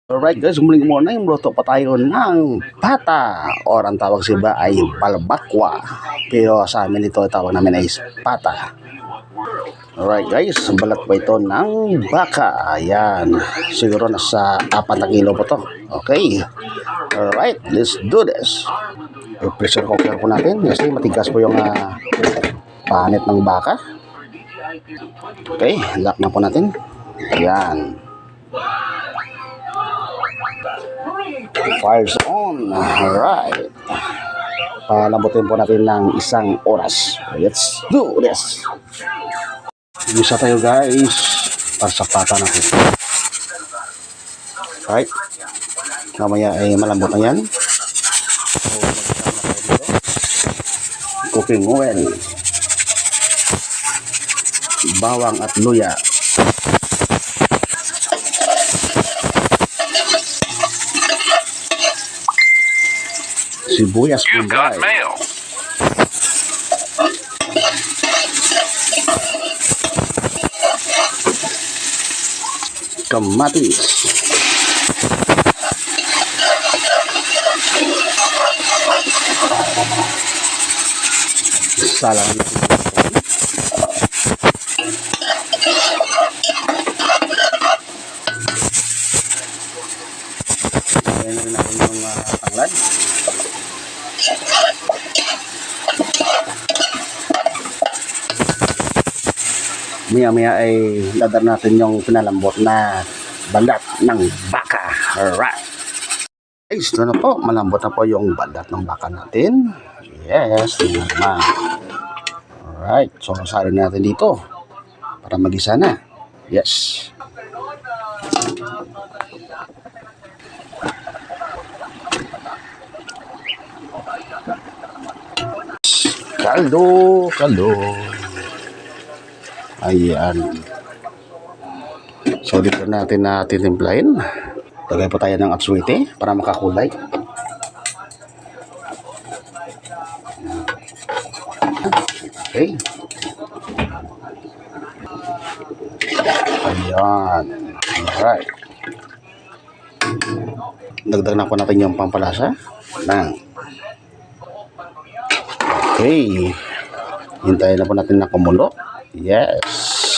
Alright guys, good morning. Luto pa tayo ng pata or ang tawag sa iba ay balbakwa. Pero sa amin ito tawag namin ay pata. Alright guys, balat po ito ng baka. Ayan, siguro nasa 4 na kilo po to. Okay. Alright, let's do this. I-pressure cooker po natin kasi matigas po yung panit ng baka. Okay, lock na po natin. Ayan. Fire's on. Alright. Palambutin po natin ng 1 oras. Let's do this. Isa tayo guys para sa pata natin. Alright. Mamaya ay malambot na yan. So, cooking oil, bawang at luya, sibuyas punggay, kamatis, salang, ayan rin natin yung tanglad. Maya ay dadar natin yung pinalambot na balat ng baka. Alright guys, ito na po, malambot na po yung balat ng baka natin. Yes, ito naman. Alright, so salin natin dito para magisa na. Yes. Kaldo. Ayan. So dito natin titimplahin. Lagay po tayo ng atsuite para makakulay. Okay. Ayan. Alright. Dagdag na po natin yung pampalasa. Okay. Hintayin na po natin na kumulo. Yes.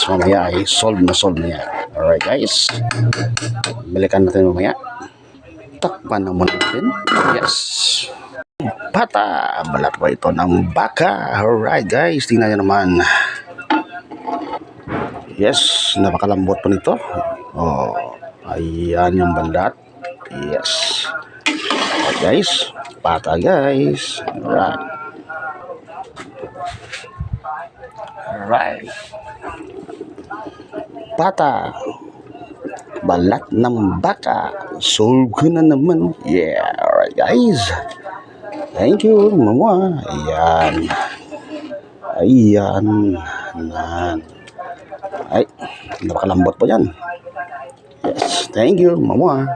Mamaya ay solve na yan. Alright guys. Balikan natin mamaya. Takpan na muna natin. Yes. Pata. Balat po ito ng baka. Alright guys. Tingnan nyo naman. Yes. Napakalambot po nito. Oh. Ayan yung balat. Yes. Alright guys. Pata guys. Alright. Alright. Pata. Balat ng baka. Solve ko na naman. Yeah. Alright guys. Thank you. Mama. Ayan. Ay. Napakalambot po yan. Yes. Thank you. Mama.